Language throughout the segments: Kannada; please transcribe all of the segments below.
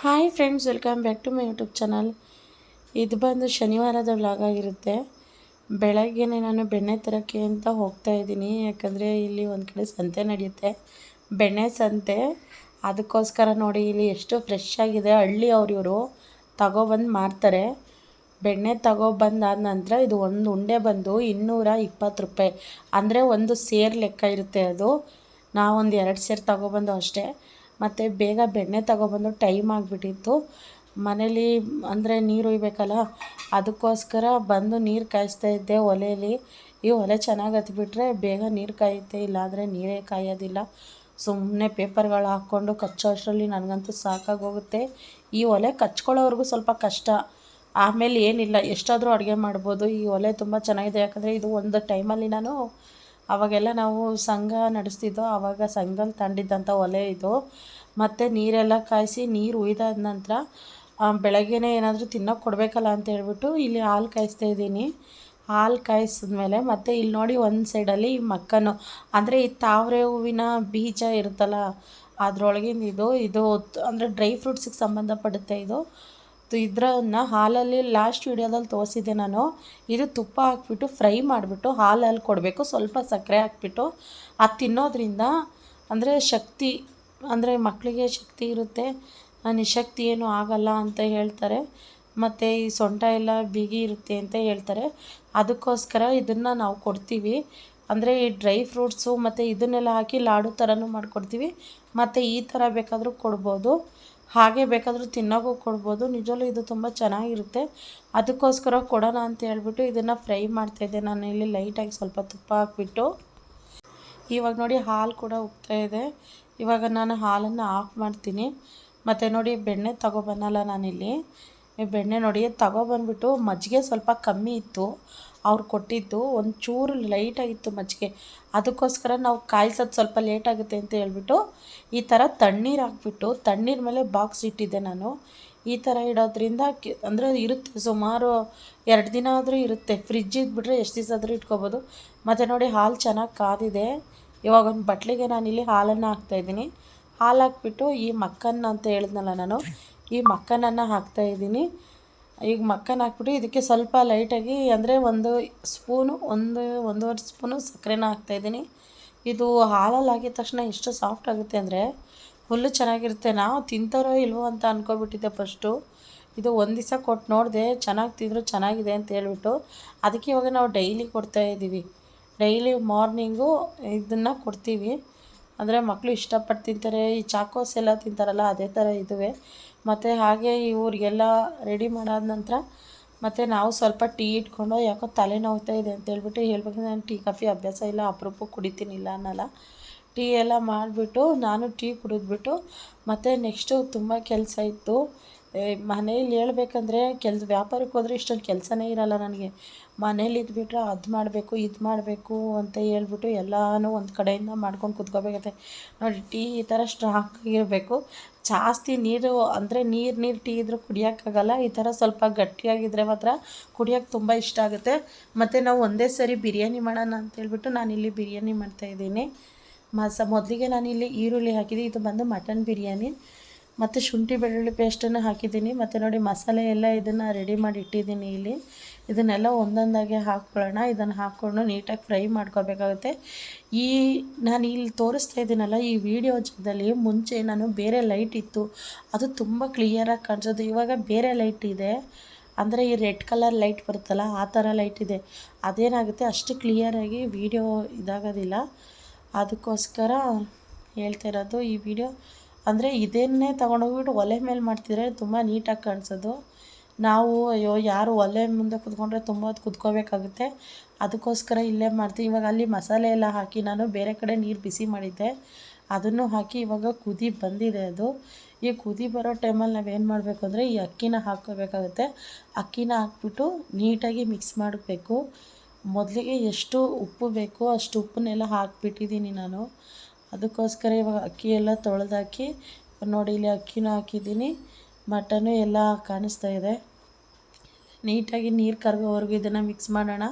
Hi friends, welcome back to my YouTube channel. ಇದು ಬಂದು ಶನಿವಾರದ ವ್ಲಾಗ್ ಆಗಿರುತ್ತೆ. ಬೆಳಗ್ಗೆನೇ ನಾನು ಬೆಣ್ಣೆ ತರೋಕ್ಕೆ ಅಂತ ಹೋಗ್ತಾ ಇದ್ದೀನಿ. ಯಾಕಂದರೆ ಇಲ್ಲಿ ಒಂದು ಕಡೆ ಸಂತೆ ನಡೆಯುತ್ತೆ, ಬೆಣ್ಣೆ ಸಂತೆ. ಅದಕ್ಕೋಸ್ಕರ ನೋಡಿ ಇಲ್ಲಿ ಎಷ್ಟು ಫ್ರೆಶ್ ಆಗಿದೆ. ಹಳ್ಳಿಯವ್ರು ಇವರು ತಗೊಬಂದು ಮಾರ್ತಾರೆ. ಬೆಣ್ಣೆ ತಗೊಬಂದಾದ ನಂತರ ಇದು ಒಂದು ಉಂಡೆ ಬಂದು 220 ರೂಪಾಯಿ, ಅಂದರೆ ಒಂದು ಸೇರು ಲೆಕ್ಕ ಇರುತ್ತೆ. ಅದು ನಾವೊಂದು 2 ಸೇರು ತಗೊಬಂದು ಅಷ್ಟೇ. ಮತ್ತು ಬೇಗ ಬೆಣ್ಣೆ ತಗೊಬಂದು ಟೈಮ್ ಆಗಿಬಿಟ್ಟಿತ್ತು ಮನೇಲಿ, ಅಂದರೆ ನೀರು ಒಯ್ಯಬೇಕಲ್ಲ, ಅದಕ್ಕೋಸ್ಕರ ಬಂದು ನೀರು ಕಾಯಿಸ್ತಾ ಇದ್ದೆ ಒಲೆಯಲ್ಲಿ. ಈ ಒಲೆ ಚೆನ್ನಾಗಿ ಹತ್ಬಿಟ್ರೆ ಬೇಗ ನೀರು ಕಾಯುತ್ತೆ, ಇಲ್ಲಾಂದರೆ ನೀರೇ ಕಾಯೋದಿಲ್ಲ. ಸುಮ್ಮನೆ ಪೇಪರ್ಗಳು ಹಾಕ್ಕೊಂಡು ಕಚ್ಚೋ ಅಷ್ಟರಲ್ಲಿ ನನಗಂತೂ ಸಾಕಾಗೋಗುತ್ತೆ. ಈ ಒಲೆ ಕಚ್ಕೊಳ್ಳೋವರೆಗೂ ಸ್ವಲ್ಪ ಕಷ್ಟ, ಆಮೇಲೆ ಏನಿಲ್ಲ, ಎಷ್ಟಾದರೂ ಅಡುಗೆ ಮಾಡ್ಬೋದು. ಈ ಒಲೆ ತುಂಬ ಚೆನ್ನಾಗಿದೆ. ಯಾಕಂದರೆ ಇದು ಒಂದು ಟೈಮಲ್ಲಿ ನಾನು ಅವಾಗೆಲ್ಲ ನಾವು ಸಂಘ ನಡೆಸ್ತಿದ್ದೋ, ಆವಾಗ ಸಂಘದಲ್ಲಿ ತಂದಿದ್ದಂಥ ಒಲೆ ಇದು. ಮತ್ತು ನೀರೆಲ್ಲ ಕಾಯಿಸಿ ನೀರು ಉಯ್ದಾದ ನಂತರ ಬೆಳಗ್ಗೆನೇ ಏನಾದರೂ ತಿನ್ನೋಕೆ ಕೊಡಬೇಕಲ್ಲ ಅಂತ ಹೇಳ್ಬಿಟ್ಟು ಇಲ್ಲಿ ಹಾಲು ಕಾಯಿಸ್ತಾ ಇದ್ದೀನಿ. ಹಾಲು ಕಾಯಿಸಿದ್ಮೇಲೆ ಮತ್ತು ಇಲ್ಲಿ ನೋಡಿ ಒಂದು ಸೈಡಲ್ಲಿ ಮಕ್ಕನು, ಅಂದರೆ ಈ ತಾವರೆ ಹೂವಿನ ಬೀಜ ಇರುತ್ತಲ್ಲ ಅದರೊಳಗಿಂದ ಇದು ಅಂದರೆ ಡ್ರೈ ಫ್ರೂಟ್ಸಿಗೆ ಸಂಬಂಧಪಡುತ್ತೆ. ಇದನ್ನು ಹಾಲಲ್ಲಿ ಲಾಸ್ಟ್ ವೀಡಿಯೋದಲ್ಲಿ ತೋರಿಸಿದ್ದೆ ನಾನು. ಇದು ತುಪ್ಪ ಹಾಕ್ಬಿಟ್ಟು ಫ್ರೈ ಮಾಡಿಬಿಟ್ಟು ಹಾಲಲ್ಲಿ ಕೊಡಬೇಕು, ಸ್ವಲ್ಪ ಸಕ್ಕರೆ ಹಾಕ್ಬಿಟ್ಟು. ಅದು ತಿನ್ನೋದ್ರಿಂದ ಅಂದರೆ ಶಕ್ತಿ, ಅಂದರೆ ಮಕ್ಕಳಿಗೆ ಶಕ್ತಿ ಇರುತ್ತೆ, ನಿಶಕ್ತಿ ಏನೂ ಆಗಲ್ಲ ಅಂತ ಹೇಳ್ತಾರೆ. ಮತ್ತು ಈ ಸೊಂಟ ಎಲ್ಲ ಬಿಗಿ ಇರುತ್ತೆ ಅಂತ ಹೇಳ್ತಾರೆ. ಅದಕ್ಕೋಸ್ಕರ ಇದನ್ನು ನಾವು ಕೊಡ್ತೀವಿ. ಅಂದರೆ ಈ ಡ್ರೈ ಫ್ರೂಟ್ಸು ಮತ್ತು ಇದನ್ನೆಲ್ಲ ಹಾಕಿ ಲಾಡು ಥರನೂ ಮಾಡಿಕೊಡ್ತೀವಿ. ಮತ್ತು ಈ ಥರ ಬೇಕಾದರೂ ಕೊಡ್ಬೋದು, ಹಾಗೆ ಬೇಕಾದರೂ ತಿನ್ನೋಕ್ಕೂ ಕೊಡ್ಬೋದು. ನಿಜವೂ ಇದು ತುಂಬ ಚೆನ್ನಾಗಿರುತ್ತೆ. ಅದಕ್ಕೋಸ್ಕರ ಕೊಡೋಣ ಅಂತ ಹೇಳ್ಬಿಟ್ಟು ಇದನ್ನು ಫ್ರೈ ಮಾಡ್ತಾಯಿದ್ದೆ ನಾನು ಇಲ್ಲಿ ಲೈಟಾಗಿ ಸ್ವಲ್ಪ ತುಪ್ಪ ಹಾಕ್ಬಿಟ್ಟು. ಇವಾಗ ನೋಡಿ ಹಾಲು ಕೂಡ ಉಕ್ತಾಯಿದೆ. ಇವಾಗ ನಾನು ಹಾಲನ್ನು ಆಫ್ ಮಾಡ್ತೀನಿ. ಮತ್ತು ನೋಡಿ ಬೆಣ್ಣೆ ತಗೊಬನ್ನಲ್ಲ ನಾನಿಲ್ಲಿ. ಬೆಣ್ಣೆ ನೋಡಿ ತಗೊಬಂದ್ಬಿಟ್ಟು ಮಜ್ಜಿಗೆ ಸ್ವಲ್ಪ ಕಮ್ಮಿ ಇತ್ತು, ಅವ್ರು ಕೊಟ್ಟಿದ್ದು ಒಂಚೂರು ಲೈಟಾಗಿತ್ತು ಮಜ್ಜಿಗೆ. ಅದಕ್ಕೋಸ್ಕರ ನಾವು ಕಾಯಿಸೋದು ಸ್ವಲ್ಪ ಲೇಟಾಗುತ್ತೆ ಅಂತ ಹೇಳ್ಬಿಟ್ಟು ಈ ಥರ ತಣ್ಣೀರು ಹಾಕ್ಬಿಟ್ಟು ತಣ್ಣೀರ ಮೇಲೆ ಬಾಕ್ಸ್ ಇಟ್ಟಿದ್ದೆ ನಾನು. ಈ ಥರ ಇಡೋದ್ರಿಂದ ಅಂದರೆ ಇರುತ್ತೆ, ಸುಮಾರು 2 ದಿನ ಆದರೂ ಇರುತ್ತೆ. ಫ್ರಿಜ್ ಇದ್ಬಿಟ್ರೆ ಎಷ್ಟು ದಿವಸ ಆದರೂ ಇಟ್ಕೊಬೋದು. ಮತ್ತು ನೋಡಿ ಹಾಲು ಚೆನ್ನಾಗಿ ಕಾದಿದೆ. ಇವಾಗ ಒಂದು ಬಟ್ಲಿಗೆ ನಾನಿಲ್ಲಿ ಹಾಲನ್ನು ಹಾಕ್ತಾಯಿದ್ದೀನಿ. ಹಾಲು ಹಾಕ್ಬಿಟ್ಟು ಈ ಮಕ್ಕನ್ ಅಂತ ಹೇಳಿದ್ನಲ್ಲ ನಾನು, ಈ ಮಕ್ಕನನ್ನು ಹಾಕ್ತಾಯಿದ್ದೀನಿ. ಈಗ ಮಕ್ಕನ ಹಾಕ್ಬಿಟ್ಟು ಇದಕ್ಕೆ ಸ್ವಲ್ಪ ಲೈಟಾಗಿ, ಅಂದರೆ 1 ಸ್ಪೂನು, 1-1.5 ಸ್ಪೂನು ಸಕ್ಕರೆನ ಹಾಕ್ತಾಯಿದ್ದೀನಿ. ಇದು ಹಾಲಲ್ಲಿ ಹಾಕಿದ ತಕ್ಷಣ ಎಷ್ಟು ಸಾಫ್ಟ್ ಆಗುತ್ತೆ ಅಂದರೆ ಫುಲ್ಲು ಚೆನ್ನಾಗಿರುತ್ತೆ. ನಾವು ತಿಂತಾರೋ ಇಲ್ವೋ ಅಂತ ಅಂದ್ಕೊಬಿಟ್ಟಿದ್ದೆ ಫಸ್ಟು. ಇದು ಒಂದು ದಿವಸ ಕೊಟ್ಟು ನೋಡಿದೆ, ಚೆನ್ನಾಗಿ ತಿಂದರೂ ಚೆನ್ನಾಗಿದೆ ಅಂತ ಹೇಳ್ಬಿಟ್ಟು. ಅದಕ್ಕೆ ಇವಾಗ ನಾವು ಡೈಲಿ ಕೊಡ್ತಾಯಿದ್ದೀವಿ. ಡೈಲಿ ಮಾರ್ನಿಂಗು ಇದನ್ನು ಕೊಡ್ತೀವಿ. ಅಂದರೆ ಮಕ್ಕಳು ಇಷ್ಟಪಟ್ಟು ತಿಂತಾರೆ. ಈ ಚಾಕೋಸ್ ಎಲ್ಲ ತಿಂತಾರಲ್ಲ, ಅದೇ ಥರ ಇದುವೆ. ಮತ್ತು ಹಾಗೆ ಇವ್ರಿಗೆಲ್ಲ ರೆಡಿ ಮಾಡಾದ ನಂತರ ಮತ್ತು ನಾವು ಸ್ವಲ್ಪ ಟೀ ಇಟ್ಕೊಂಡು, ಯಾಕೋ ತಲೆ ನೋವ್ತಾ ಇದೆ ಅಂತ ಹೇಳ್ಬಿಟ್ಟು ಹೇಳ್ಬೇಕಂದ್ರೆ ನಾನು ಟೀ ಕಾಫಿ ಅಭ್ಯಾಸ ಇಲ್ಲ, ಅಪರೂಪಕ್ಕೆ ಕುಡಿತೀನಿ, ಇಲ್ಲ ಅನ್ನಲ್ಲ. ಟೀ ಎಲ್ಲ ಮಾಡಿಬಿಟ್ಟು ನಾನು ಟೀ ಕುಡಿದ್ಬಿಟ್ಟು ಮತ್ತು ನೆಕ್ಸ್ಟು ತುಂಬ ಕೆಲಸ ಇತ್ತು ಮನೇಲಿ. ಹೇಳ್ಬೇಕಂದ್ರೆ ವ್ಯಾಪಾರಕ್ಕೆ ಹೋದರೆ ಇಷ್ಟೊಂದು ಕೆಲಸನೇ ಇರಲ್ಲ ನನಗೆ. ಮನೇಲಿ ಇದ್ಬಿಟ್ರೆ ಅದು ಮಾಡಬೇಕು ಇದು ಮಾಡಬೇಕು ಅಂತ ಹೇಳ್ಬಿಟ್ಟು ಎಲ್ಲನೂ ಒಂದು ಕಡೆಯಿಂದ ಮಾಡ್ಕೊಂಡು ಕುತ್ಕೋಬೇಕಾಗುತ್ತೆ. ನೋಡಿ ಟೀ ಈ ಥರ ಸ್ಟ್ರಾಂಗ್ ಆಗಿರಬೇಕು. ಜಾಸ್ತಿ ನೀರು, ಅಂದರೆ ನೀರು ಟೀ ಇದ್ರೂ ಕುಡಿಯೋಕ್ಕಾಗಲ್ಲ. ಈ ಥರ ಸ್ವಲ್ಪ ಗಟ್ಟಿಯಾಗಿದ್ದರೆ ಮಾತ್ರ ಕುಡಿಯೋಕ್ಕೆ ತುಂಬ ಇಷ್ಟ ಆಗುತ್ತೆ. ಮತ್ತು ನಾವು ಒಂದೇ ಸರಿ ಬಿರಿಯಾನಿ ಮಾಡೋಣ ಅಂತೇಳ್ಬಿಟ್ಟು ನಾನಿಲ್ಲಿ ಬಿರಿಯಾನಿ ಮಾಡ್ತಾಯಿದ್ದೀನಿ. ಮೊದಲಿಗೆ ನಾನಿಲ್ಲಿ ಈರುಳ್ಳಿ ಹಾಕಿದ್ದೀನಿ. ಇದು ಬಂದು ಮಟನ್ ಬಿರಿಯಾನಿ. ಮತ್ತು ಶುಂಠಿ ಬೆಳ್ಳುಳ್ಳಿ ಪೇಸ್ಟನ್ನು ಹಾಕಿದ್ದೀನಿ. ಮತ್ತು ನೋಡಿ ಮಸಾಲೆ ಎಲ್ಲ ಇದನ್ನು ರೆಡಿ ಮಾಡಿ ಇಟ್ಟಿದ್ದೀನಿ ಇಲ್ಲಿ. ಇದನ್ನೆಲ್ಲ ಒಂದೊಂದಾಗೆ ಹಾಕ್ಕೊಳ್ಳೋಣ. ಇದನ್ನು ಹಾಕ್ಕೊಂಡು ನೀಟಾಗಿ ಫ್ರೈ ಮಾಡ್ಕೋಬೇಕಾಗುತ್ತೆ. ನಾನು ಇಲ್ಲಿ ತೋರಿಸ್ತಾ ಇದ್ದೀನಲ್ಲ, ಈ ವಿಡಿಯೋ ಜಾಗದಲ್ಲಿ ಮುಂಚೆ ನಾನು ಬೇರೆ ಲೈಟ್ ಇತ್ತು, ಅದು ತುಂಬ ಕ್ಲಿಯರಾಗಿ ಕಾಣಿಸೋದು. ಇವಾಗ ಬೇರೆ ಲೈಟ್ ಇದೆ, ಅಂದರೆ ಈ ರೆಡ್ ಕಲರ್ ಲೈಟ್ ಬರುತ್ತಲ್ಲ, ಆ ಥರ ಲೈಟ್ ಇದೆ. ಅದೇನಾಗುತ್ತೆ, ಅಷ್ಟು ಕ್ಲಿಯರಾಗಿ ವಿಡಿಯೋ ಇದಾಗೋದಿಲ್ಲ. ಅದಕ್ಕೋಸ್ಕರ ಹೇಳ್ತಾ ಇರೋದು ಈ ವಿಡಿಯೋ. ಅಂದರೆ ಇದನ್ನೇ ತೊಗೊಂಡೋಗ್ಬಿಟ್ಟು ಒಲೆ ಮೇಲೆ ಮಾಡ್ತಿದ್ರೆ ತುಂಬ ನೀಟಾಗಿ ಕಾಣಿಸೋದು. ನಾವು ಅಯ್ಯೋ ಯಾರು ಒಲೆ ಮುಂದೆ ಕುತ್ಕೊಂಡ್ರೆ ತುಂಬ ಹೊತ್ತು ಕುತ್ಕೋಬೇಕಾಗುತ್ತೆ. ಅದಕ್ಕೋಸ್ಕರ ಇಲ್ಲೇ ಮಾಡ್ತೀವಿ. ಇವಾಗ ಅಲ್ಲಿ ಮಸಾಲೆ ಎಲ್ಲ ಹಾಕಿ ನಾನು ಬೇರೆ ಕಡೆ ನೀರು ಬಿಸಿ ಮಾಡಿದ್ದೆ, ಅದನ್ನು ಹಾಕಿ ಇವಾಗ ಕುದಿ ಬಂದಿದೆ ಅದು. ಈ ಕುದಿ ಬರೋ ಟೈಮಲ್ಲಿ ನಾವೇನು ಮಾಡಬೇಕು ಅಂದರೆ ಈ ಅಕ್ಕಿನ ಹಾಕ್ಕೋಬೇಕಾಗುತ್ತೆ. ಅಕ್ಕಿನ ಹಾಕ್ಬಿಟ್ಟು ನೀಟಾಗಿ ಮಿಕ್ಸ್ ಮಾಡಬೇಕು. ಮೊದಲಿಗೆ ಎಷ್ಟು ಉಪ್ಪು ಬೇಕೋ ಅಷ್ಟು ಉಪ್ಪನ್ನೆಲ್ಲ ಹಾಕಿಬಿಟ್ಟಿದ್ದೀನಿ ನಾನು. ಅದಕ್ಕೋಸ್ಕರ ಇವಾಗ ಅಕ್ಕಿ ಎಲ್ಲ ತೊಳೆದಾಕಿ ನೋಡಿ ಇಲ್ಲಿ ಅಕ್ಕಿನೂ ಹಾಕಿದ್ದೀನಿ, ಮಟನು ಎಲ್ಲ ಕಾಣಿಸ್ತಾ ಇದೆ. ನೀಟಾಗಿ ನೀರು ಕರಗೋವರೆಗೂ ಇದನ್ನು ಮಿಕ್ಸ್ ಮಾಡೋಣ.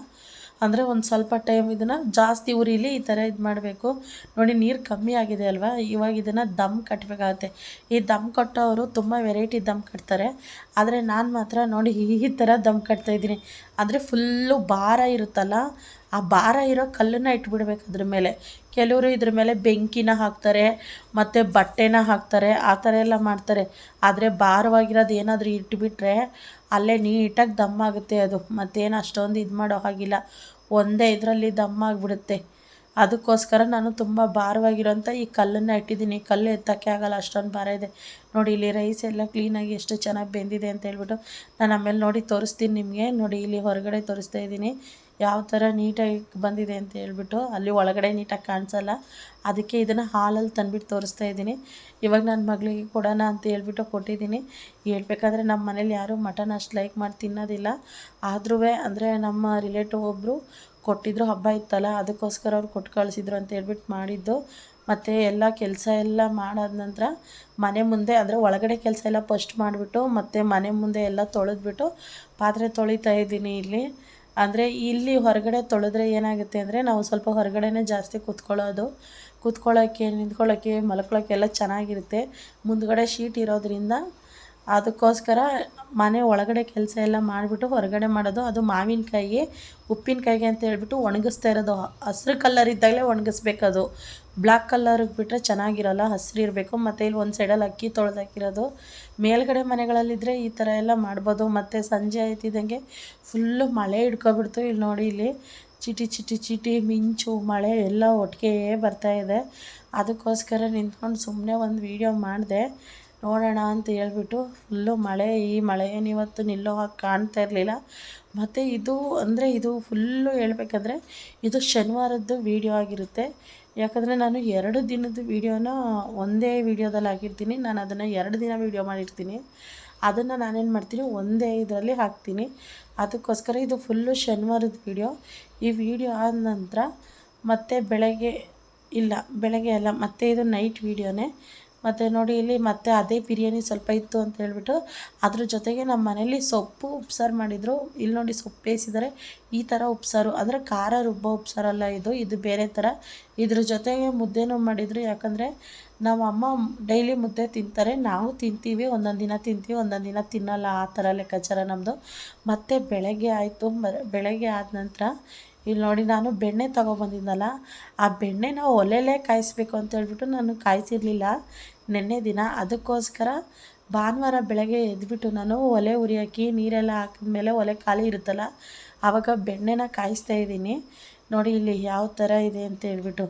ಅಂದರೆ ಒಂದು ಸ್ವಲ್ಪ ಟೈಮ್ ಇದನ್ನು ಜಾಸ್ತಿ ಉರಿಲಿ ಈ ಥರ ಇದು ಮಾಡಬೇಕು. ನೋಡಿ ನೀರು ಕಮ್ಮಿ ಆಗಿದೆ ಅಲ್ವಾ, ಇವಾಗ ಇದನ್ನು ದಮ್ ಕಟ್ಟಬೇಕಾಗತ್ತೆ. ಈ ದಮ್ ಕಟ್ಟೋರು ತುಂಬ ವೆರೈಟಿ ದಮ್ ಕಟ್ತಾರೆ, ಆದರೆ ನಾನು ಮಾತ್ರ ನೋಡಿ ಈ ಥರ ದಮ್ ಕಟ್ತಾಯಿದ್ದೀನಿ. ಅಂದರೆ ಫುಲ್ಲು ಭಾರ ಇರುತ್ತಲ್ಲ, ಆ ಭಾರ ಇರೋ ಕಲ್ಲನ್ನು ಇಟ್ಬಿಡ್ಬೇಕು ಅದ್ರ ಮೇಲೆ. ಕೆಲವರು ಇದ್ರ ಮೇಲೆ ಬೆಂಕಿನ ಹಾಕ್ತಾರೆ, ಮತ್ತು ಬಟ್ಟೆನ ಹಾಕ್ತಾರೆ, ಆ ಥರ ಎಲ್ಲ ಮಾಡ್ತಾರೆ. ಆದರೆ ಭಾರವಾಗಿರೋದು ಏನಾದರೂ ಇಟ್ಬಿಟ್ರೆ ಅಲ್ಲೇ ನೀಟಾಗಿ ದಮ್ ಆಗುತ್ತೆ ಅದು. ಮತ್ತೇನು ಅಷ್ಟೊಂದು ಇದು ಮಾಡೋ ಹಾಗಿಲ್ಲ, ಒಂದೇ ಇದರಲ್ಲಿ ದಮ್ ಆಗಿಬಿಡುತ್ತೆ. ಅದಕ್ಕೋಸ್ಕರ ನಾನು ತುಂಬ ಭಾರವಾಗಿರೋಂಥ ಈ ಕಲ್ಲನ್ನು ಇಟ್ಟಿದ್ದೀನಿ. ಕಲ್ಲು ಎತ್ತೋಕ್ಕೆ ಆಗಲ್ಲ, ಅಷ್ಟೊಂದು ಭಾರ ಇದೆ. ನೋಡಿ ಇಲ್ಲಿ ರೈಸ್ ಎಲ್ಲ ಕ್ಲೀನಾಗಿ ಎಷ್ಟು ಚೆನ್ನಾಗಿ ಬೆಂದಿದೆ ಅಂತ ಹೇಳ್ಬಿಟ್ಟು ನಾನು ಆಮೇಲೆ ನೋಡಿ ತೋರಿಸ್ತೀನಿ ನಿಮಗೆ. ನೋಡಿ ಇಲ್ಲಿ ಹೊರಗಡೆ ತೋರಿಸ್ತಾ ಇದ್ದೀನಿ ಯಾವ ಥರ ನೀಟಾಗಿ ಬಂದಿದೆ ಅಂತ ಹೇಳ್ಬಿಟ್ಟು. ಅಲ್ಲಿ ಒಳಗಡೆ ನೀಟಾಗಿ ಕಾಣಿಸಲ್ಲ, ಅದಕ್ಕೆ ಇದನ್ನು ಹಾಲಲ್ಲಿ ತಂದುಬಿಟ್ಟು ತೋರಿಸ್ತಾ ಇದ್ದೀನಿ. ಇವಾಗ ನನ್ನ ಮಗಳಿಗೆ ಕೊಡೋಣ ಅಂತ ಹೇಳ್ಬಿಟ್ಟು ಕೊಟ್ಟಿದ್ದೀನಿ. ಹೇಳ್ಬೇಕಾದ್ರೆ ನಮ್ಮ ಮನೇಲಿ ಯಾರೂ ಮಟನ್ ಅಷ್ಟು ಲೈಕ್ ಮಾಡಿ ತಿನ್ನೋದಿಲ್ಲ, ಆದ್ರೂ ಅಂದರೆ ನಮ್ಮ ರಿಲೇಟಿವ್ ಒಬ್ಬರು ಕೊಟ್ಟಿದ್ರು, ಹಬ್ಬ ಇತ್ತಲ್ಲ ಅದಕ್ಕೋಸ್ಕರ ಅವ್ರು ಕೊಟ್ಟು ಕಳಿಸಿದ್ರು ಅಂತ ಹೇಳ್ಬಿಟ್ಟು ಮಾಡಿದ್ದು. ಮತ್ತು ಎಲ್ಲ ಕೆಲಸ ಎಲ್ಲ ಮಾಡಾದ ನಂತರ ಮನೆ ಮುಂದೆ ಅಂದರೆ ಒಳಗಡೆ ಕೆಲಸ ಎಲ್ಲ ಫಸ್ಟ್ ಮಾಡಿಬಿಟ್ಟು ಮತ್ತು ಮನೆ ಮುಂದೆ ಎಲ್ಲ ತೊಳೆದ್ಬಿಟ್ಟು ಪಾತ್ರೆ ತೊಳಿತಾ ಇದ್ದೀನಿ ಇಲ್ಲಿ. ಅಂದರೆ ಇಲ್ಲಿ ಹೊರಗಡೆ ತೊಳೆದ್ರೆ ಏನಾಗುತ್ತೆ ಅಂದರೆ ನಾವು ಸ್ವಲ್ಪ ಹೊರಗಡೆನೇ ಜಾಸ್ತಿ ಕೂತ್ಕೊಳ್ಳೋಕ್ಕೆ ನಿಂತ್ಕೊಳ್ಳೋಕ್ಕೆ ಮಲ್ಕೊಳ್ಳೋಕ್ಕೆ ಎಲ್ಲ ಚೆನ್ನಾಗಿರುತ್ತೆ. ಮುಂದ್ಗಡೆ ಶೀಟ್ ಇರೋದ್ರಿಂದ ಅದಕ್ಕೋಸ್ಕರ ಮನೆ ಒಳಗಡೆ ಕೆಲಸ ಎಲ್ಲ ಮಾಡಿಬಿಟ್ಟು ಹೊರಗಡೆ ಮಾಡೋದು. ಅದು ಮಾವಿನಕಾಯಿ ಉಪ್ಪಿನಕಾಯಿಗೆ ಅಂತ ಹೇಳ್ಬಿಟ್ಟು ಒಣಗಿಸ್ತಾ ಇರೋದು. ಹಸ್ರು ಕಲ್ಲರ್ ಇದ್ದಾಗಲೇ ಒಣಗಿಸ್ಬೇಕದು, ಬ್ಲ್ಯಾಕ್ ಕಲ್ಲರಿಗೆ ಬಿಟ್ಟರೆ ಚೆನ್ನಾಗಿರಲ್ಲ, ಹಸ್ರು ಇರಬೇಕು. ಮತ್ತು ಇಲ್ಲಿ ಒಂದು ಸೈಡಲ್ಲಿ ಅಕ್ಕಿ ತೊಳೆದಾಕಿರೋದು. ಮೇಲ್ಗಡೆ ಮನೆಗಳಲ್ಲಿದ್ದರೆ ಈ ಥರ ಎಲ್ಲ ಮಾಡ್ಬೋದು. ಮತ್ತು ಸಂಜೆ ಆಯ್ತಿದ್ದಂಗೆ ಫುಲ್ಲು ಮಳೆ ಹಿಡ್ಕೊಬಿಡ್ತು. ಇಲ್ಲಿ ನೋಡಿ, ಇಲ್ಲಿ ಚಿಟಿ ಚಿಟಿ ಚಿಟಿ ಮಿಂಚು ಮಳೆ ಎಲ್ಲ ಒಟ್ಟಿಗೆ ಬರ್ತಾಯಿದೆ. ಅದಕ್ಕೋಸ್ಕರ ನಿಂತ್ಕೊಂಡು ಸುಮ್ಮನೆ ಒಂದು ವೀಡಿಯೋ ಮಾಡಿದೆ, ನೋಡೋಣ ಅಂತ ಹೇಳ್ಬಿಟ್ಟು. ಫುಲ್ಲು ಮಳೆ, ಈ ಮಳೆ ಏನಿವತ್ತು ನಿಲ್ಲೋ ಹಾಗೆ ಕಾಣ್ತಾ ಇರಲಿಲ್ಲ. ಮತ್ತು ಇದು ಅಂದರೆ ಇದು ಫುಲ್ಲು ಹೇಳ್ಬೇಕಂದ್ರೆ ಇದು ಶನಿವಾರದ್ದು ವೀಡಿಯೋ ಆಗಿರುತ್ತೆ. ಯಾಕಂದರೆ ನಾನು 2 ದಿನದ ವೀಡಿಯೋನ ಒಂದೇ ವೀಡಿಯೋದಲ್ಲಿ ಹಾಕಿರ್ತೀನಿ. ನಾನು ಅದನ್ನು 2 ದಿನ ವೀಡಿಯೋ ಮಾಡಿರ್ತೀನಿ. ಅದನ್ನು ನಾನೇನು ಮಾಡ್ತೀನಿ, ಒಂದೇ ಇದರಲ್ಲಿ ಹಾಕ್ತೀನಿ. ಅದಕ್ಕೋಸ್ಕರ ಇದು ಫುಲ್ಲು ಶನಿವಾರದ ವೀಡಿಯೋ. ಈ ವಿಡಿಯೋ ಆದ ನಂತರ ಮತ್ತೆ ಬೆಳಗ್ಗೆ ಅಲ್ಲ, ಮತ್ತು ಇದು ನೈಟ್ ವೀಡಿಯೋನೇ. ಮತ್ತು ನೋಡಿ ಇಲ್ಲಿ ಮತ್ತೆ ಅದೇ ಬಿರಿಯಾನಿ ಸ್ವಲ್ಪ ಇತ್ತು ಅಂತ ಹೇಳ್ಬಿಟ್ಟು ಅದ್ರ ಜೊತೆಗೆ ನಮ್ಮ ಮನೇಲಿ ಸೊಪ್ಪು ಉಪ್ಸಾರು ಮಾಡಿದರು. ಇಲ್ಲಿ ನೋಡಿ ಸೊಪ್ಪು ಬೇಯಿಸಿದ್ದಾರೆ. ಈ ಥರ ಉಪ್ಸಾರು ಅಂದರೆ ಖಾರ ರುಬ್ಬೋ ಉಪ್ಸಾರಲ್ಲ ಇದು ಬೇರೆ ಥರ. ಇದ್ರ ಜೊತೆಗೆ ಮುದ್ದೆನೂ ಮಾಡಿದರು. ಯಾಕಂದರೆ ನಮ್ಮ ಅಮ್ಮ ಡೈಲಿ ಮುದ್ದೆ ತಿಂತಾರೆ, ನಾವು ತಿಂತೀವಿ. ಒಂದೊಂದು ದಿನ ತಿಂತೀವಿ, ಒಂದೊಂದು ದಿನ ತಿನ್ನಲ್ಲ, ಆ ಥರ ಲೆಕ್ಕಾಚಾರ ನಮ್ಮದು. ಮತ್ತು ಬೆಳಗ್ಗೆ ಆಯಿತು. ಬೆಳಗ್ಗೆ ಆದ ನಂತರ ಇಲ್ಲಿ ನೋಡಿ, ನಾನು ಬೆಣ್ಣೆ ತೊಗೊಬಂದಿದ್ನಲ್ಲ, ಆ ಬೆಣ್ಣೆನ ಒಲೆಯಲ್ಲೇ ಕಾಯಿಸ್ಬೇಕು ಅಂತ ಹೇಳ್ಬಿಟ್ಟು ನಾನು ಕಾಯಿಸಿರಲಿಲ್ಲ ನೆನ್ನೆ ದಿನ. ಅದಕ್ಕೋಸ್ಕರ ಭಾನುವಾರ ಬೆಳಗ್ಗೆ ಎದ್ಬಿಟ್ಟು ನಾನು ಒಲೆ ಉರಿಯಾಕಿ ನೀರೆಲ್ಲ ಹಾಕಿದ್ಮೇಲೆ ಒಲೆ ಖಾಲಿ ಇರುತ್ತಲ್ಲ, ಆವಾಗ ಬೆಣ್ಣೆನ ಕಾಯಿಸ್ತಾ ಇದ್ದೀನಿ. ನೋಡಿ ಇಲ್ಲಿ ಯಾವ ಥರ ಇದೆ ಅಂತ ಹೇಳ್ಬಿಟ್ಟು.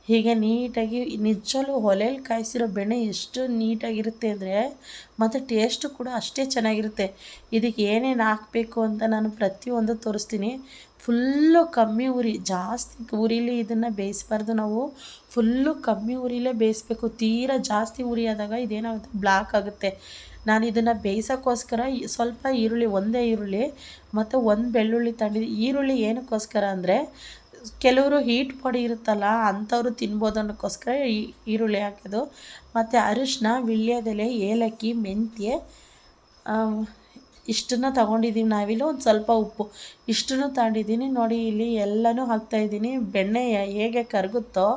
ಹೀಗೆ ನೀಟಾಗಿ ನಿಜವೂ ಒಲೆಯಲ್ಲಿ ಕಾಯಿಸಿರೋ ಬೆಣ್ಣೆ ಎಷ್ಟು ನೀಟಾಗಿರುತ್ತೆ ಅಂದರೆ, ಮತ್ತು ಟೇಸ್ಟು ಕೂಡ ಅಷ್ಟೇ ಚೆನ್ನಾಗಿರುತ್ತೆ. ಇದಕ್ಕೆ ಏನೇನು ಹಾಕಬೇಕು ಅಂತ ನಾನು ಪ್ರತಿಯೊಂದು ತೋರಿಸ್ತೀನಿ. ಫುಲ್ಲು ಕಮ್ಮಿ ಉರಿ, ಜಾಸ್ತಿ ಉರಿಲಿ ಇದನ್ನು ಬೇಯಿಸ್ಬಾರ್ದು ನಾವು. ಫುಲ್ಲು ಕಮ್ಮಿ ಉರಿಲೇ ಬೇಯಿಸ್ಬೇಕು. ತೀರಾ ಜಾಸ್ತಿ ಉರಿ ಆದಾಗ ಇದೇನಾಗುತ್ತೆ, ಬ್ಲಾಕ್ ಆಗುತ್ತೆ. ನಾನು ಇದನ್ನು ಬೇಯಿಸೋಕ್ಕೋಸ್ಕರ ಸ್ವಲ್ಪ ಈರುಳ್ಳಿ, ಒಂದೇ ಈರುಳ್ಳಿ ಮತ್ತು ಒಂದು ಬೆಳ್ಳುಳ್ಳಿ ತಗೊಂಡಿದ್ದೆ. ಈರುಳ್ಳಿ ಏನಕ್ಕೋಸ್ಕರ ಅಂದರೆ ಕೆಲವರು ಹೀಟ್ ಪೊಡಿ ಇರುತ್ತಲ್ಲ ಅಂಥವ್ರು ತಿನ್ಬೋದು ಅನ್ನೋಕ್ಕೋಸ್ಕರ ಈರುಳ್ಳಿ ಹಾಕೋದು. ಮತ್ತು ಅರಿಶಿನ, ವೀಳ್ಯದೆಲೆ, ಏಲಕ್ಕಿ, ಮೆಂತ್ಯ, ಇಷ್ಟನ್ನು ತೊಗೊಂಡಿದ್ದೀವಿ ನಾವಿಲ್ಲಿ. ಒಂದು ಸ್ವಲ್ಪ ಉಪ್ಪು, ಇಷ್ಟನ್ನು ತಗೊಂಡಿದ್ದೀನಿ. ನೋಡಿ ಇಲ್ಲಿ ಎಲ್ಲನೂ ಹಾಕ್ತಾಯಿದ್ದೀನಿ. ಬೆಣ್ಣೆ ಹೇಗೆ ಕರಗುತ್ತೋ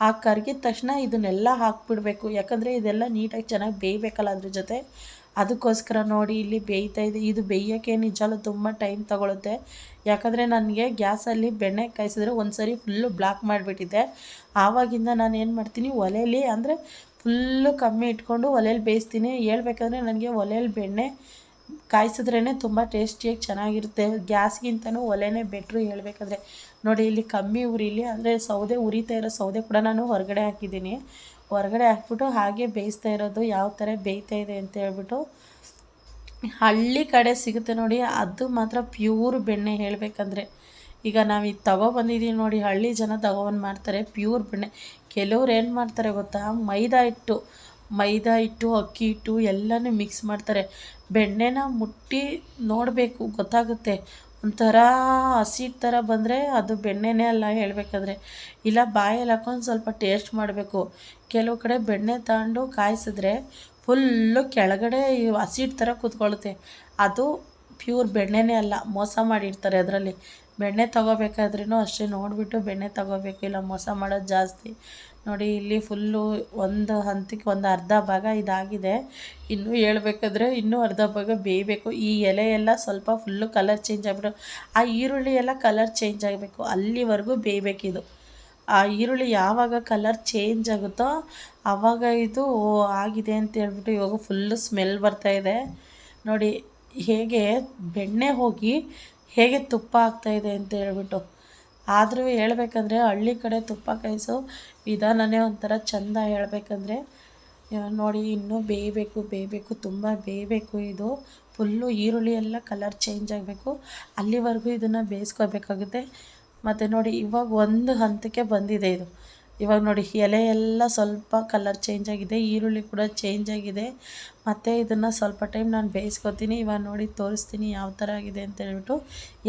ಆ ಕರಗಿದ ತಕ್ಷಣ ಇದನ್ನೆಲ್ಲ ಹಾಕ್ಬಿಡಬೇಕು. ಯಾಕಂದರೆ ಇದೆಲ್ಲ ನೀಟಾಗಿ ಚೆನ್ನಾಗಿ ಬೇಯಬೇಕಲ್ಲ ಅದ್ರ ಜೊತೆ. ಅದಕ್ಕೋಸ್ಕರ ನೋಡಿ ಇಲ್ಲಿ ಬೇಯ್ತಾ ಇದೆ. ಇದು ಬೇಯೋಕ್ಕೆ ನಿಜವೂ ತುಂಬ ಟೈಮ್ ತೊಗೊಳುತ್ತೆ. ಯಾಕಂದರೆ ನನಗೆ ಗ್ಯಾಸಲ್ಲಿ ಬೆಣ್ಣೆ ಕಾಯಿಸಿದ್ರೆ ಒಂದು ಸರಿ ಫುಲ್ಲು ಬ್ಲಾಕ್ ಮಾಡಿಬಿಟ್ಟಿದ್ದೆ. ಆವಾಗಿಂದ ನಾನು ಏನು ಮಾಡ್ತೀನಿ, ಒಲೆಯಲ್ಲಿ ಅಂದರೆ ಫುಲ್ಲು ಕಮ್ಮಿ ಇಟ್ಕೊಂಡು ಒಲೆಯಲ್ಲಿ ಬೇಯಿಸ್ತೀನಿ. ಹೇಳ್ಬೇಕಂದ್ರೆ ನನಗೆ ಒಲೆಯಲ್ಲಿ ಬೆಣ್ಣೆ ಕಾಯಿಸಿದ್ರೇ ತುಂಬ ಟೇಸ್ಟಿಯಾಗಿ ಚೆನ್ನಾಗಿರುತ್ತೆ. ಗ್ಯಾಸ್ಗಿಂತನೂ ಒಲೆನೇ ಬೆಟ್ರು ಹೇಳ್ಬೇಕಾದ್ರೆ. ನೋಡಿ ಇಲ್ಲಿ ಕಮ್ಮಿ ಉರಿಲಿ, ಅಂದರೆ ಸೌದೆ ಉರಿತಾ ಇರೋ ಸೌದೆ ಕೂಡ ನಾನು ಹೊರಗಡೆ ಹಾಕಿದ್ದೀನಿ. ಹೊರಗಡೆ ಹಾಕ್ಬಿಟ್ಟು ಹಾಗೆ ಬೇಯಿಸ್ತಾ ಇರೋದು, ಯಾವ ಥರ ಬೇಯ್ತಾ ಇದೆ ಅಂತ ಹೇಳ್ಬಿಟ್ಟು. ಹಳ್ಳಿ ಕಡೆ ಸಿಗುತ್ತೆ ನೋಡಿ, ಅದು ಮಾತ್ರ ಪ್ಯೂರ್ ಬೆಣ್ಣೆ ಹೇಳಬೇಕಂದ್ರೆ. ಈಗ ನಾವು ಇದು ತೊಗೊಬಂದಿದ್ದೀವಿ ನೋಡಿ, ಹಳ್ಳಿ ಜನ ತೊಗೊಬಂದು ಮಾಡ್ತಾರೆ ಪ್ಯೂರ್ ಬೆಣ್ಣೆ. ಕೆಲವ್ರು ಏನು ಮಾಡ್ತಾರೆ ಗೊತ್ತಾ, ಮೈದಾ ಹಿಟ್ಟು, ಅಕ್ಕಿ ಹಿಟ್ಟು ಎಲ್ಲನೂ ಮಿಕ್ಸ್ ಮಾಡ್ತಾರೆ. ಬೆಣ್ಣೆನ ಮುಟ್ಟಿ ನೋಡಬೇಕು, ಗೊತ್ತಾಗುತ್ತೆ. ಒಂಥರ ಹಸಿ ಥರ ಬಂದರೆ ಅದು ಬೆಣ್ಣೆನೇ ಅಲ್ಲ ಹೇಳಬೇಕಾದ್ರೆ. ಇಲ್ಲ ಬಾಯಲ್ಲಿ ಹಾಕೊಂಡು ಸ್ವಲ್ಪ ಟೇಸ್ಟ್ ಮಾಡಬೇಕು. ಕೆಲವು ಕಡೆ ಬೆಣ್ಣೆ ತಗೊಂಡು ಕಾಯಿಸಿದ್ರೆ ಫುಲ್ಲು ಕೆಳಗಡೆ ಹಸಿ ಥರ ಕೂತ್ಕೊಳ್ಳುತ್ತೆ. ಅದು ಪ್ಯೂರ್ ಬೆಣ್ಣೆನೇ ಅಲ್ಲ, ಮೋಸ ಮಾಡಿರ್ತಾರೆ ಅದರಲ್ಲಿ. ಬೆಣ್ಣೆ ತೊಗೋಬೇಕಾದ್ರೂ ಅಷ್ಟೇ ನೋಡಿಬಿಟ್ಟು ಬೆಣ್ಣೆ ತೊಗೋಬೇಕು, ಇಲ್ಲ ಮೋಸ ಮಾಡೋದು ಜಾಸ್ತಿ. ನೋಡಿ ಇಲ್ಲಿ ಫುಲ್ಲು ಒಂದು ಹಂತಕ್ಕೆ ಒಂದು ಅರ್ಧ ಭಾಗ ಇದಾಗಿದೆ. ಇನ್ನೂ ಹೇಳ್ಬೇಕಾದ್ರೆ ಇನ್ನೂ ಅರ್ಧ ಭಾಗ ಬೇಯಬೇಕು. ಈ ಎಲೆ ಎಲ್ಲ ಸ್ವಲ್ಪ ಫುಲ್ಲು ಕಲರ್ ಚೇಂಜ್ ಆಗಿಬಿಟ್ಟು ಆ ಈರುಳ್ಳಿ ಎಲ್ಲ ಕಲರ್ ಚೇಂಜ್ ಆಗಬೇಕು, ಅಲ್ಲಿವರೆಗೂ ಬೇಯಬೇಕಿದು. ಆ ಈರುಳ್ಳಿ ಯಾವಾಗ ಕಲರ್ ಚೇಂಜ್ ಆಗುತ್ತೋ ಆವಾಗ ಇದು ಆಗಿದೆ ಅಂತ ಹೇಳ್ಬಿಟ್ಟು ಇವಾಗ ಫುಲ್ಲು ಸ್ಮೆಲ್ ಬರ್ತಾಯಿದೆ. ನೋಡಿ ಹೇಗೆ ಬೆಣ್ಣೆ ಹೋಗಿ ಹೇಗೆ ತುಪ್ಪ ಆಗ್ತಾಯಿದೆ ಅಂತ ಹೇಳ್ಬಿಟ್ಟು. ಆದರೂ ಹೇಳ್ಬೇಕಂದ್ರೆ ಹಳ್ಳಿ ಕಡೆ ತುಪ್ಪ ಕಾಯಿಸೋ ವಿಧಾನವೇ ಒಂಥರ ಚೆಂದ. ಹೇಳ್ಬೇಕಂದ್ರೆ ನೋಡಿ ಇನ್ನೂ ಬೇಯಬೇಕು, ತುಂಬ ಬೇಯಬೇಕು. ಇದು ಫುಲ್ಲು ಈರುಳ್ಳಿ ಎಲ್ಲ ಕಲರ್ ಚೇಂಜ್ ಆಗಬೇಕು, ಅಲ್ಲಿವರೆಗೂ ಇದನ್ನು ಬೇಯಿಸ್ಕೋಬೇಕಾಗುತ್ತೆ. ಮತ್ತು ನೋಡಿ ಇವಾಗ ಒಂದು ಹಂತಕ್ಕೆ ಬಂದಿದೆ ಇದು. ಇವಾಗ ನೋಡಿ ಎಲೆ ಎಲ್ಲ ಸ್ವಲ್ಪ ಕಲರ್ ಚೇಂಜ್ ಆಗಿದೆ, ಈರುಳ್ಳಿ ಕೂಡ ಚೇಂಜ್ ಆಗಿದೆ. ಮತ್ತು ಇದನ್ನು ಸ್ವಲ್ಪ ಟೈಮ್ ನಾನು ಬೇಯಿಸ್ಕೊತೀನಿ. ಇವಾಗ ನೋಡಿ ತೋರಿಸ್ತೀನಿ ಯಾವ ಥರ ಆಗಿದೆ ಅಂತ ಹೇಳ್ಬಿಟ್ಟು.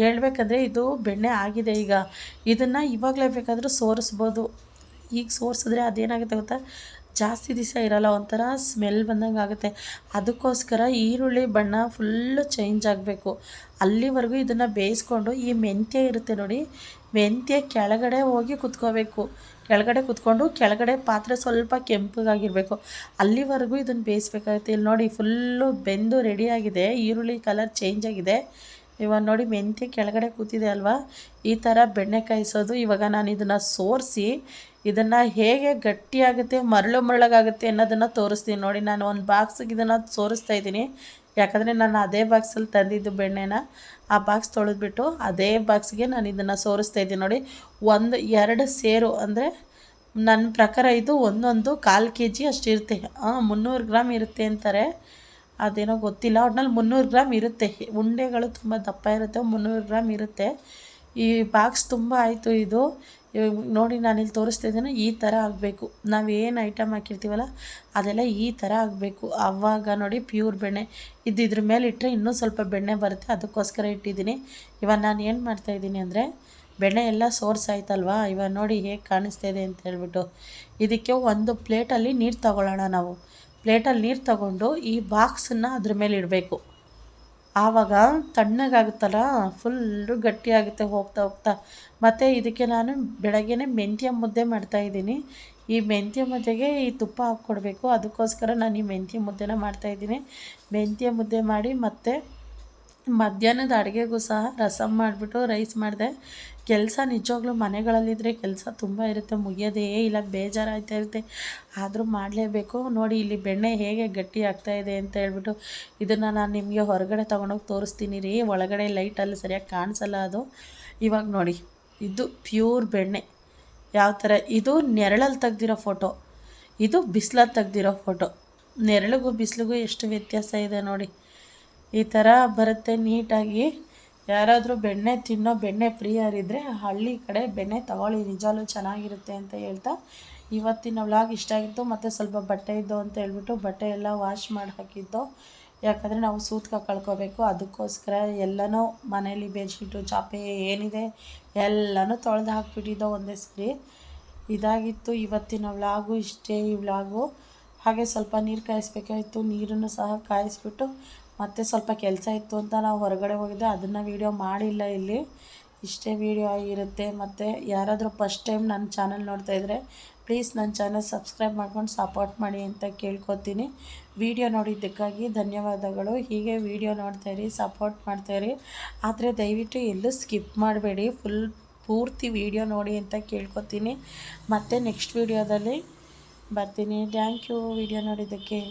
ಹೇಳ್ಬೇಕಂದ್ರೆ ಇದು ಬೆಣ್ಣೆ ಆಗಿದೆ. ಈಗ ಇದನ್ನು ಇವಾಗಲೇ ಬೇಕಾದರೂ ಸೋರಿಸ್ಬೋದು. ಈಗ ಸೋರಿಸಿದ್ರೆ ಅದೇನಾಗುತ್ತೆ ಗೊತ್ತಾ, ಜಾಸ್ತಿ ದಿವಸ ಇರೋಲ್ಲ, ಒಂಥರ ಸ್ಮೆಲ್ ಬಂದಂಗೆ ಆಗುತ್ತೆ. ಅದಕ್ಕೋಸ್ಕರ ಈರುಳ್ಳಿ ಬಣ್ಣ ಫುಲ್ಲು ಚೇಂಜ್ ಆಗಬೇಕು, ಅಲ್ಲಿವರೆಗೂ ಇದನ್ನು ಬೇಯಿಸ್ಕೊಂಡು ಈ ಮೆಂತ್ಯ ಇರುತ್ತೆ ನೋಡಿ, ಮೆಂತ್ಯ ಕೆಳಗಡೆ ಹೋಗಿ ಕುತ್ಕೋಬೇಕು. ಕೆಳಗಡೆ ಕುತ್ಕೊಂಡು ಕೆಳಗಡೆ ಪಾತ್ರೆ ಸ್ವಲ್ಪ ಕೆಂಪಗಾಗಿರಬೇಕು, ಅಲ್ಲಿವರೆಗೂ ಇದನ್ನು ಬೇಯಿಸ್ಬೇಕಾಗುತ್ತೆ. ಇಲ್ಲಿ ನೋಡಿ ಫುಲ್ಲು ಬೆಂದು ರೆಡಿಯಾಗಿದೆ, ಈರುಳ್ಳಿ ಕಲರ್ ಚೇಂಜ್ ಆಗಿದೆ. ಇವಾಗ ನೋಡಿ ಮೆಂತ್ಯ ಕೆಳಗಡೆ ಕೂತಿದೆ ಅಲ್ವಾ, ಈ ಥರ ಬೆಣ್ಣೆ ಕಾಯಿಸೋದು. ಇವಾಗ ನಾನು ಇದನ್ನು ಸೋರಿಸಿ ಇದನ್ನು ಹೇಗೆ ಗಟ್ಟಿಯಾಗುತ್ತೆ, ಮರಳಾಗುತ್ತೆ ಅನ್ನೋದನ್ನು ತೋರಿಸ್ತೀನಿ. ನೋಡಿ ನಾನು ಒಂದು ಬಾಕ್ಸಿಗೆ ಇದನ್ನು ಸೋರಿಸ್ತಾ ಇದ್ದೀನಿ, ಯಾಕಂದರೆ ನಾನು ಅದೇ ಬಾಕ್ಸಲ್ಲಿ ತಂದಿದ್ದು ಬೆಣ್ಣೆನ. ಆ ಬಾಕ್ಸ್ ತೊಳೆದ್ಬಿಟ್ಟು ಅದೇ ಬಾಕ್ಸ್ಗೆ ನಾನು ಇದನ್ನು ಸೋರಿಸ್ತಾ ಇದ್ದೀನಿ. ನೋಡಿ 1-2 ಸೇರು ಅಂದರೆ ನನ್ನ ಪ್ರಕಾರ ಇದು ಒಂದೊಂದು 1/4 kg ಅಷ್ಟಿರುತ್ತೆ. 300 ಗ್ರಾಮ್ ಇರುತ್ತೆ ಅಂತಾರೆ, ಅದೇನೋ ಗೊತ್ತಿಲ್ಲ. ಒಟ್ನಲ್ಲಿ 300 ಗ್ರಾಮ್ ಇರುತ್ತೆ. ಉಂಡೆಗಳು ತುಂಬ ದಪ್ಪ ಇರುತ್ತೆ, 300 ಗ್ರಾಮ್ ಇರುತ್ತೆ. ಈ ಬಾಕ್ಸ್ ತುಂಬ ಆಯಿತು ಇದು. ನೋಡಿ ನಾನಿಲ್ಲಿ ತೋರಿಸ್ತಾ ಇದ್ದೀನಿ, ಈ ಥರ ಆಗಬೇಕು. ನಾವೇನು ಐಟಮ್ ಹಾಕಿರ್ತೀವಲ್ಲ ಅದೆಲ್ಲ ಈ ಥರ ಆಗಬೇಕು. ಆವಾಗ ನೋಡಿ ಪ್ಯೂರ್ ಬೆಣ್ಣೆ. ಇದ್ರ ಮೇಲೆ ಇಟ್ಟರೆ ಇನ್ನೂ ಸ್ವಲ್ಪ ಬೆಣ್ಣೆ ಬರುತ್ತೆ, ಅದಕ್ಕೋಸ್ಕರ ಇಟ್ಟಿದ್ದೀನಿ. ಇವಾಗ ನಾನು ಏನು ಮಾಡ್ತಾಯಿದ್ದೀನಿ ಅಂದರೆ, ಬೆಣ್ಣೆ ಎಲ್ಲ ಸೋರ್ಸ್ ಆಯ್ತಲ್ವಾ, ಇವಾಗ ನೋಡಿ ಹೇಗೆ ಕಾಣಿಸ್ತಾ ಇದೆ ಅಂತ ಹೇಳ್ಬಿಟ್ಟು. ಇದಕ್ಕೆ ಒಂದು ಪ್ಲೇಟಲ್ಲಿ ನೀರು ತಗೊಳ್ಳೋಣ ನಾವು. ಪ್ಲೇಟಲ್ಲಿ ನೀರು ತಗೊಂಡು ಈ ಬಾಕ್ಸನ್ನು ಅದ್ರ ಮೇಲೆ ಇಡಬೇಕು. ಆವಾಗ ತಣ್ಣಗಾಗುತ್ತಲ್ಲ, ಫುಲ್ಲು ಗಟ್ಟಿಯಾಗುತ್ತೆ ಹೋಗ್ತಾ. ಮತ್ತು ಇದಕ್ಕೆ ನಾನು ಬೆಳಗ್ಗೆನೇ ಮೆಂತ್ಯ ಮುದ್ದೆ ಮಾಡ್ತಾಯಿದ್ದೀನಿ. ಈ ಮೆಂತ್ಯ ಮುದ್ದೆಗೆ ಈ ತುಪ್ಪ ಹಾಕ್ಕೊಡ್ಬೇಕು, ಅದಕ್ಕೋಸ್ಕರ ನಾನು ಈ ಮೆಂತ್ಯ ಮುದ್ದೆನ ಮಾಡ್ತಾಯಿದ್ದೀನಿ. ಮೆಂತ್ಯ ಮುದ್ದೆ ಮಾಡಿ ಮತ್ತು ಮಧ್ಯಾಹ್ನದ ಅಡುಗೆಗೂ ಸಹ ರಸಮ್ ಮಾಡಿಬಿಟ್ಟು ರೈಸ್ ಮಾಡಿದೆ. ಕೆಲಸ ನಿಜವಾಗ್ಲೂ ಮನೆಗಳಲ್ಲಿದ್ದರೆ ಕೆಲಸ ತುಂಬ ಇರುತ್ತೆ, ಮುಗಿಯೋದೇ ಇಲ್ಲ, ಬೇಜಾರಾಗ್ತಾ ಇರುತ್ತೆ, ಆದರೂ ಮಾಡಲೇಬೇಕು. ನೋಡಿ ಇಲ್ಲಿ ಬೆಣ್ಣೆ ಹೇಗೆ ಗಟ್ಟಿ ಆಗ್ತಾಯಿದೆ ಅಂತ ಹೇಳ್ಬಿಟ್ಟು ಇದನ್ನು ನಾನು ನಿಮಗೆ ಹೊರಗಡೆ ತೊಗೊಂಡೋಗಿ ತೋರಿಸ್ತೀನಿ ರೀ. ಒಳಗಡೆ ಲೈಟಲ್ಲಿ ಸರಿಯಾಗಿ ಕಾಣಿಸಲ್ಲ ಅದು. ಇವಾಗ ನೋಡಿ ಇದು ಪ್ಯೂರ್ ಬೆಣ್ಣೆ ಯಾವ ಥರ. ಇದು ನೆರಳಲ್ಲಿ ತೆಗ್ದಿರೋ ಫೋಟೋ, ಇದು ಬಿಸಿಲಲ್ಲಿ ತೆಗ್ದಿರೋ ಫೋಟೋ. ನೆರಳಿಗೂ ಬಿಸಿಲಿಗೂ ಎಷ್ಟು ವ್ಯತ್ಯಾಸ ಇದೆ ನೋಡಿ. ಈ ಥರ ಬರುತ್ತೆ ನೀಟಾಗಿ. ಯಾರಾದರೂ ಬೆಣ್ಣೆ ತಿನ್ನೋ ಬೆಣ್ಣೆ ಪ್ರಿಯರಿದ್ದರೆ ಹಳ್ಳಿ ಕಡೆ ಬೆಣ್ಣೆ ತಗೊಳ್ಳಿ, ನಿಜವೂ ಚೆನ್ನಾಗಿರುತ್ತೆ ಅಂತ ಹೇಳ್ತಾ ಇವತ್ತಿನ ವ್ಲಾಗ್ ಇಷ್ಟ ಆಗಿತ್ತು. ಮತ್ತು ಸ್ವಲ್ಪ ಬಟ್ಟೆ ಇದ್ದವು ಅಂತ ಹೇಳ್ಬಿಟ್ಟು ಬಟ್ಟೆ ಎಲ್ಲ ವಾಶ್ ಮಾಡಿ ಹಾಕಿದ್ದು, ಯಾಕಂದರೆ ನಾವು ಸೂತ್ಕ ಕಳ್ಕೊಬೇಕು, ಅದಕ್ಕೋಸ್ಕರ ಎಲ್ಲನೂ ಮನೇಲಿ ಬೆಡ್ಶೀಟು ಚಾಪೆ ಏನಿದೆ ಎಲ್ಲನೂ ತೊಳೆದು ಹಾಕ್ಬಿಟ್ಟಿದ್ದೋ ಒಂದೇ ಸರಿ. ಇದಾಗಿತ್ತು ಇವತ್ತಿನ ವ್ಲಾಗು, ಇಷ್ಟೇ ಈ ವ್ಲಾಗು. ಹಾಗೆ ಸ್ವಲ್ಪ ನೀರು ಕಾಯಿಸ್ಬೇಕಾಯಿತು, ನೀರನ್ನು ಸಹ ಕಾಯಿಸ್ಬಿಟ್ಟು ಮತ್ತು ಸ್ವಲ್ಪ ಕೆಲಸ ಇತ್ತು ಅಂತ ನಾವು ಹೊರಗಡೆ ಹೋಗಿದ್ದೆ, ಅದನ್ನು ವೀಡಿಯೋ ಮಾಡಿಲ್ಲ ಇಲ್ಲಿ. ಇಷ್ಟೇ ವೀಡಿಯೋ ಆಗಿರುತ್ತೆ. ಮತ್ತು ಯಾರಾದರೂ ಫಸ್ಟ್ ಟೈಮ್ ನನ್ನ ಚಾನಲ್ ನೋಡ್ತಾಯಿದ್ರೆ ಪ್ಲೀಸ್ ನನ್ನ ಚಾನಲ್ ಸಬ್ಸ್ಕ್ರೈಬ್ ಮಾಡ್ಕೊಂಡು ಸಪೋರ್ಟ್ ಮಾಡಿ ಅಂತ ಕೇಳ್ಕೊತೀನಿ. ವೀಡಿಯೋ ನೋಡಿದ್ದಕ್ಕಾಗಿ ಧನ್ಯವಾದಗಳು. ಹೀಗೆ ವೀಡಿಯೋ ನೋಡ್ತಾಯಿರಿ, ಸಪೋರ್ಟ್ ಮಾಡ್ತಾಯಿರಿ, ಆದರೆ ದಯವಿಟ್ಟು ಎಲ್ಲೂ ಸ್ಕಿಪ್ ಮಾಡಬೇಡಿ, ಪೂರ್ತಿ ವೀಡಿಯೋ ನೋಡಿ ಅಂತ ಕೇಳ್ಕೊತೀನಿ. ಮತ್ತು ನೆಕ್ಸ್ಟ್ ವೀಡಿಯೋದಲ್ಲಿ ಬರ್ತೀನಿ. ಥ್ಯಾಂಕ್ ಯು ವೀಡಿಯೋ ನೋಡಿದ್ದಕ್ಕೆ.